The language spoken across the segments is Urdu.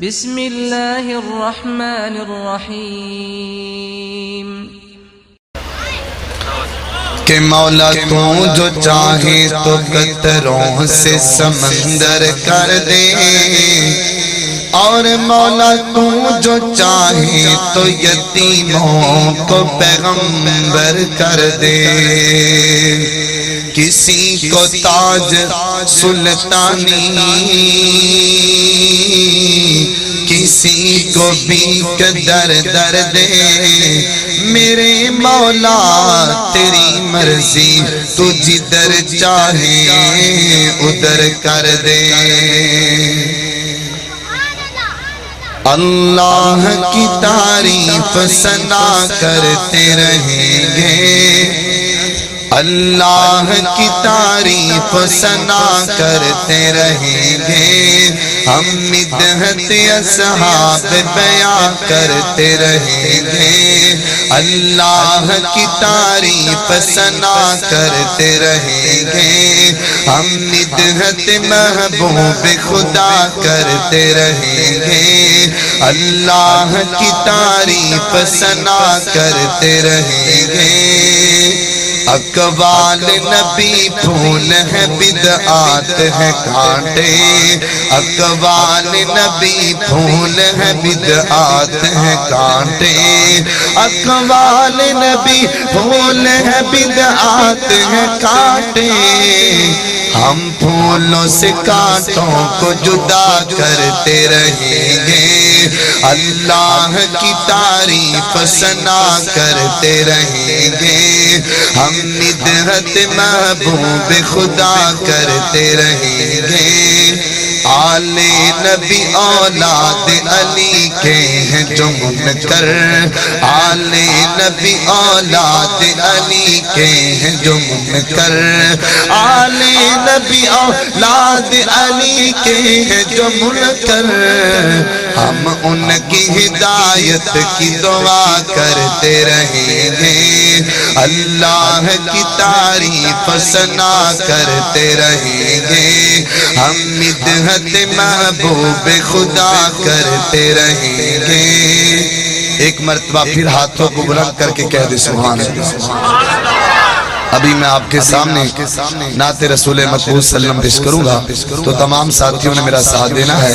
بسم اللہ الرحمن الرحیم کہ مولا تو جو چاہے تو قطروں سے سمندر کر دے، اور مولا تو جو چاہے تو یتیموں کو پیغمبر کر دے، کسی کو تاج سلطانی، کسی کو بیک در در دے، میرے مولا تیری مرضی، تو جدھر چاہے ادھر کر دے۔ اللہ کی تعریف ثنا کرتے رہیں گے، اللہ کی تعریف ثنا کرتے رہیں گے، ہم مدحت اصحاب بیان کرتے رہیں گے، اللہ کی تعریف ثنا کرتے رہیں گے، ہم مدحت محبوب خدا کرتے رہیں گے، اللہ کی تعریف ثنا کرتے رہیں گے۔ اقوال نبی پھول ہے بدعات ہے کانٹے، اقوال نبی پھول ہے بدعات ہے کانٹے، اقوال نبی پھول ہے بدعات ہے کانٹے، ہم پھولوں سے کانٹوں کو جدا کرتے رہیں گے، اللہ کی تعریف ثنا کرتے رہیں گے، ہم مدحت محبوب خدا کرتے رہیں گے۔ آل نبی اولاد علی کے ہیں جو منکر، آل نبی اولاد علی کے ہیں جو منکر، آل نبی اولاد علی کے ہیں جو منکر، ہم ان کی ہدایت کی دعا کرتے رہیں گے، اللہ کی تعریف ثنا کرتے رہیں گے، ہم مدحت محبوب خدا کرتے رہیں گے۔ ایک مرتبہ پھر ہاتھوں کو بلند کر کے کہہ دے سبحان اللہ۔ ابھی میں آپ کے سامنے نعت رسول مقبول صلی اللہ علیہ وسلم پیش کروں گا، تو تمام ساتھیوں نے میرا ساتھ دینا ہے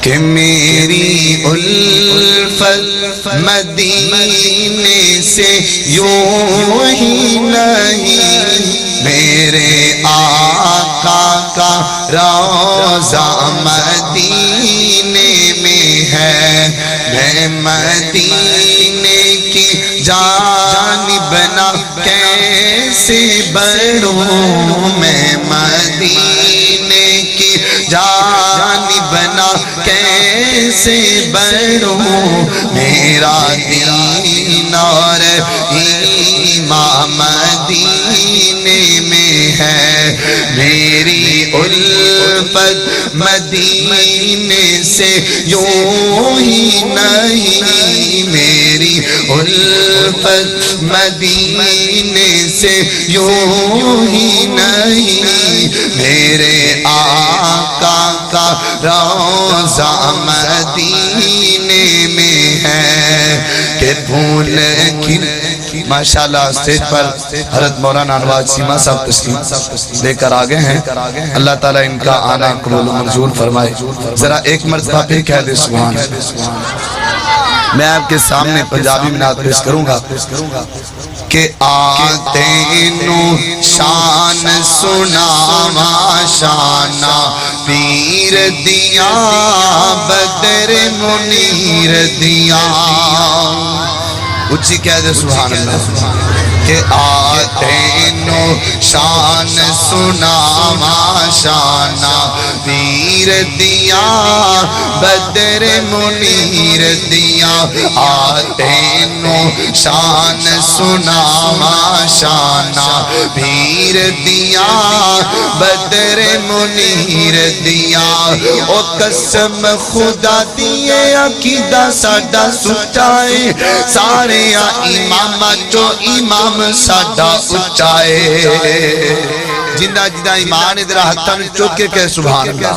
کہ میری الفت مدینے سے یوں ہی نہیں، میرے آقا کا روضہ مدینے میں ہے، میں مدینے کی جانب نہ کیسے بڑھوں، میں مدینے کی جانب نہ کیسے بڑھوں، میرا دین اور ایمان مدینے میں ہے، میری الفت مدینے سے یوں ہی نہیں، میری الفت مدینے سے یوں ہی نہیں، میرے آقا کا روضہ مدینے میں ہے، کہ پھول کی ماشاءاللہ اسٹیج پر حضرت مولانا انوار سیما صاحب تسلیم لے کر آگے ہیں، اللہ تعالیٰ ان کا آنا قبول و منظور فرمائے۔ ذرا ایک مرتبہ پھر کہہ دے سبحان اللہ۔ میں آپ کے سامنے پنجابی میں نعت پیش کروں گا کہ آتے نو شان سناوا شانہ پیر دیا بدر منیر دیا، اچھی کہہ دے سبحان اللہ، کہ آتے نو شان سناوا شانہ پیر دیا بدر منیر دیا، آتے نو شان سناوا شانہ پیر دیا بدر منیر دیا، او قسم خدا دیے عقیدہ ساڈا سچائے، سارے امام جو امام ساڈا اچائے، جندہ جندہ ایمان ادھر ہتھاں چوکے کہ سبحان اللہ.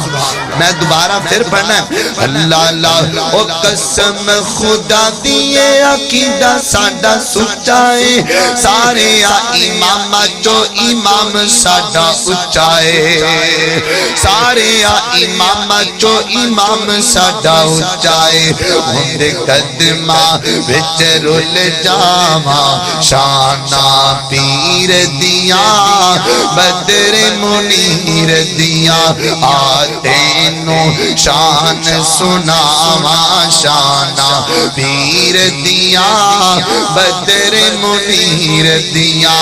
میں دوبارہ پھر پڑھنا ہے. اللہ اللہ او قسم خدا دیے عقیدہ ساڈا سچا ہے, سارے امام چو امام ساڈا اچا ہے, سارے امام چو امام ساڈا اچا ہے. ہوندے قدماں وچ رل جاواں شاناں پیر دیاں بدر منیر دیاں, تینوں شان سناواں شاناں پیر دیاں بدر منیر دیاں.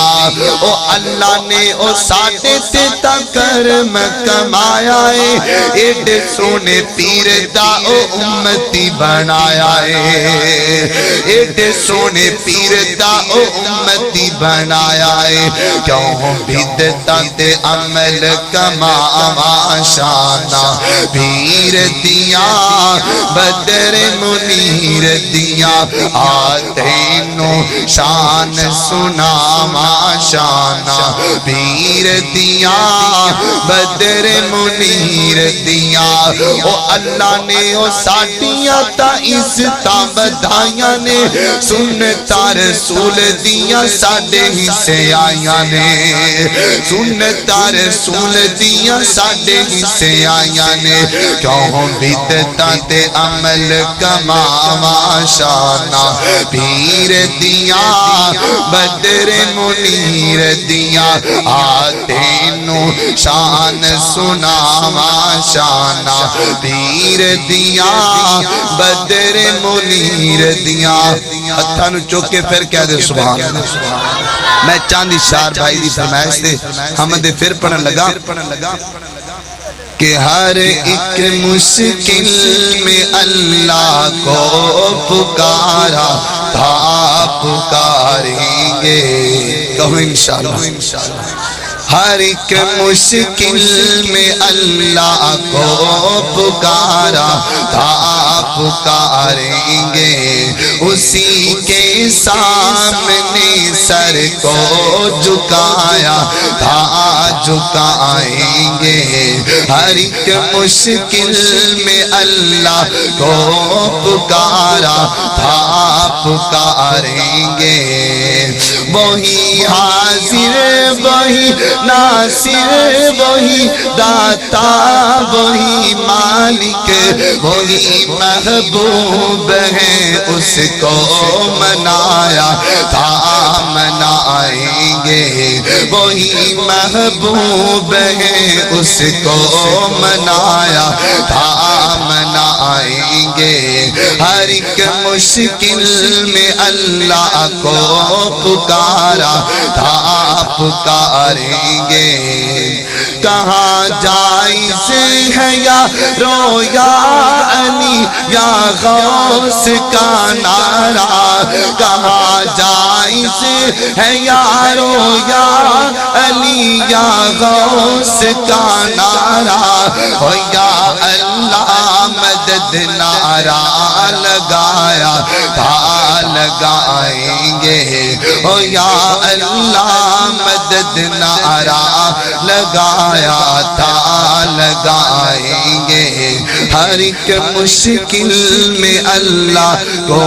او اللہ نے او ساڈے تے کرم کمایا ہے, ایڈے سونے پیر دا او امتی بنایا ہے, ایڈے سونے پیر دا او امتی بنایا ہے. کیوں بدعتاں تے عمل کماواں شاناں پیر دیاں بدر منیر دیاں, تینوں شان سناواں شاناں پیر دیاں بدر منیر دیاں. او اللہ نے او ساڈیاں تا عزتاں بدھائیاں نے, سنتا رسول دیاں ساڈے حصے آئیاں نے, سنتا رسول دیاں ساڈے حصے آئیاں نے. کیوں بدعتاں تے عمل کماواں شاناں پیر دیاں بدر منیر دیاں, تینوں شان سناواں شاناں پیر دیاں بدر منیر دیاں. ہتھاں نو چوک کے پھر کہہ دے سبحان اللہ. میں چاندی شار بھائی دی فرمائش تے حمد پھر پڑھن لگا کہ ہر ایک مشکل میں اللہ کو پکارا تھا پکاریں گے. کہو انشاءاللہ. ہر ایک مشکل میں اللہ کو پکارا تھا پکاریں گے, اسی کے سامنے سر کو جھکایا تھا جھکائیں گے. ہر ایک مشکل میں اللہ کو پکارا تھا پکاریں گے. وہی حاضر وہی ناصر وہی داتا وہی مالک وہی محبوب ہے, اس کو منایا تھا منائیں گے. وہی محبوب ہے اس کو منایا تھا منائیں گے. ہر ایک مشکل میں اللہ کو پکارا تھا پکاریں گے. کہاں جائز ہے یا رویا علی یا غوث کا نعرہ, کہاں جائز ہے یا رویا علی یا غوث کا نعرہ, ہو یا اللہ مدد نعرہ لگایا تھا لگائیں گے. ہو یا اللہ مدد نعرہ لگایا تھا لگائیں گے. ہر ایک مشکل میں اللہ کو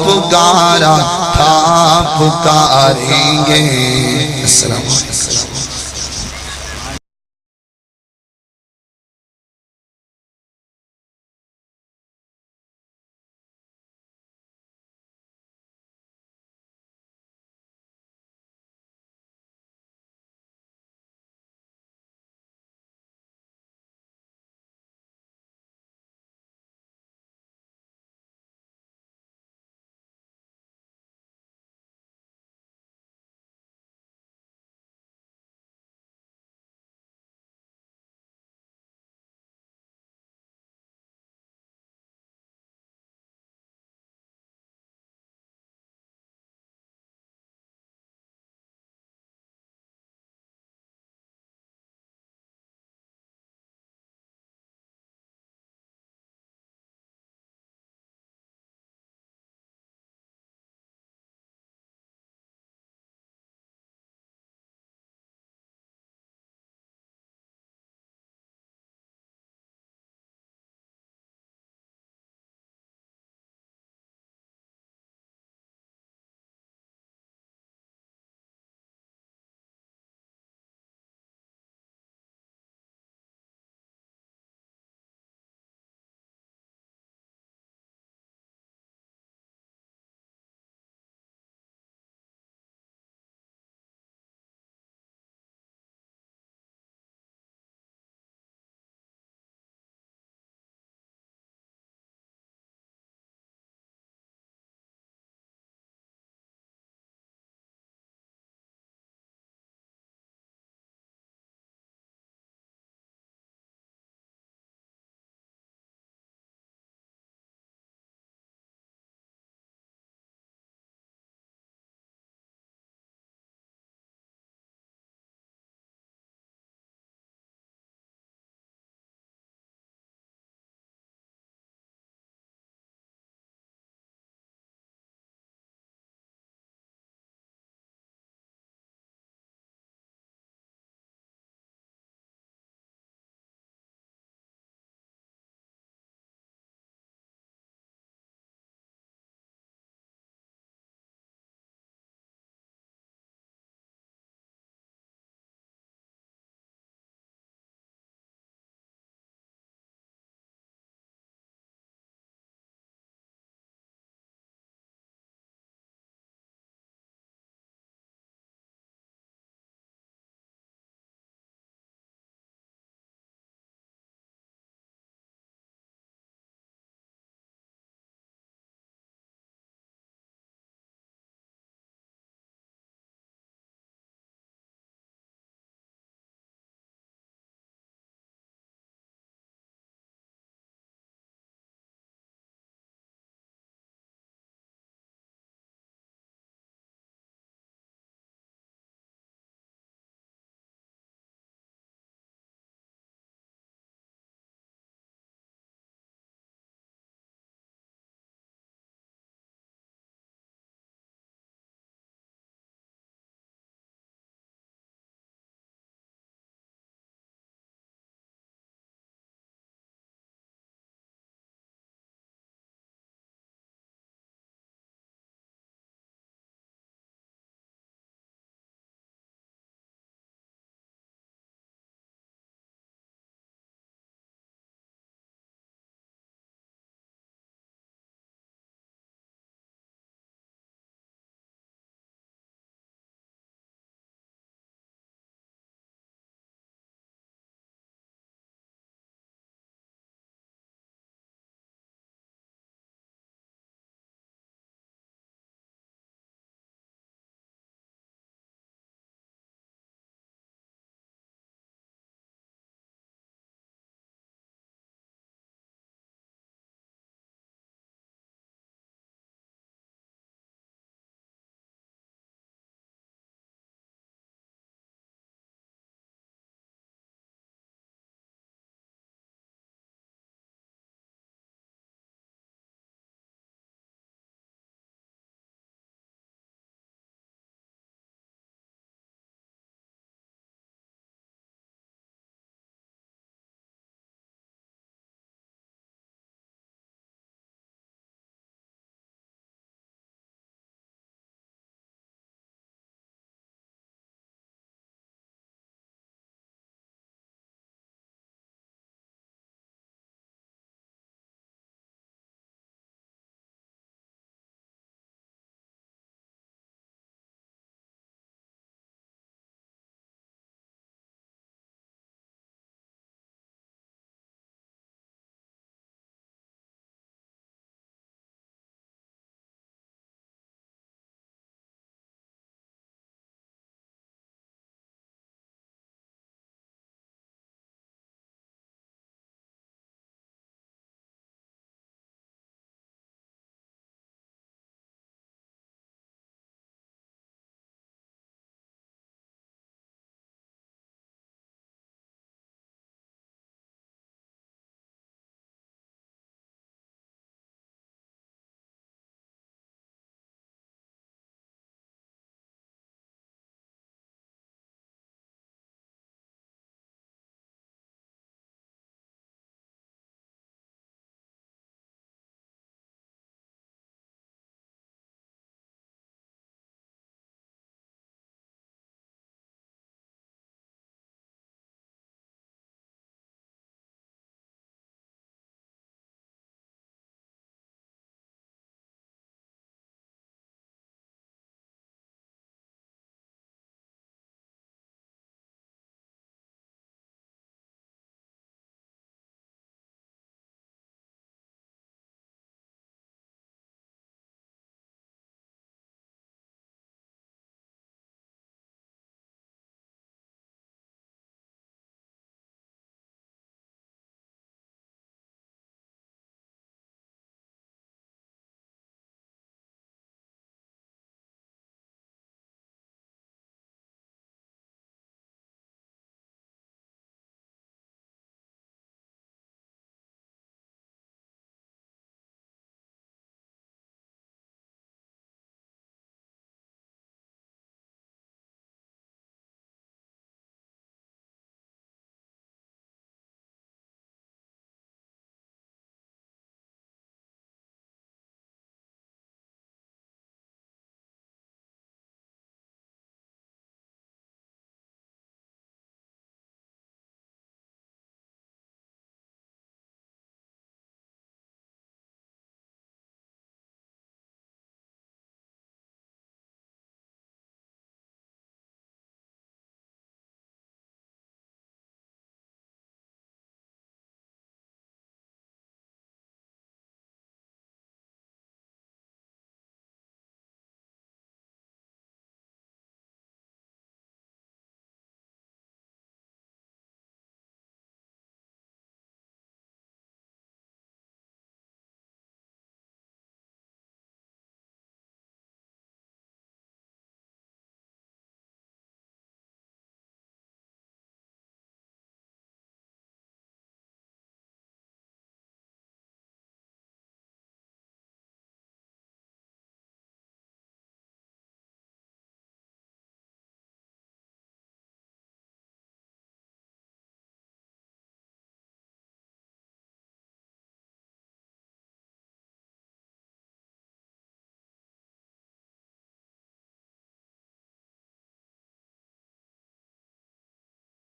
پکارا تھا پکاریں گے. السلام علیکم.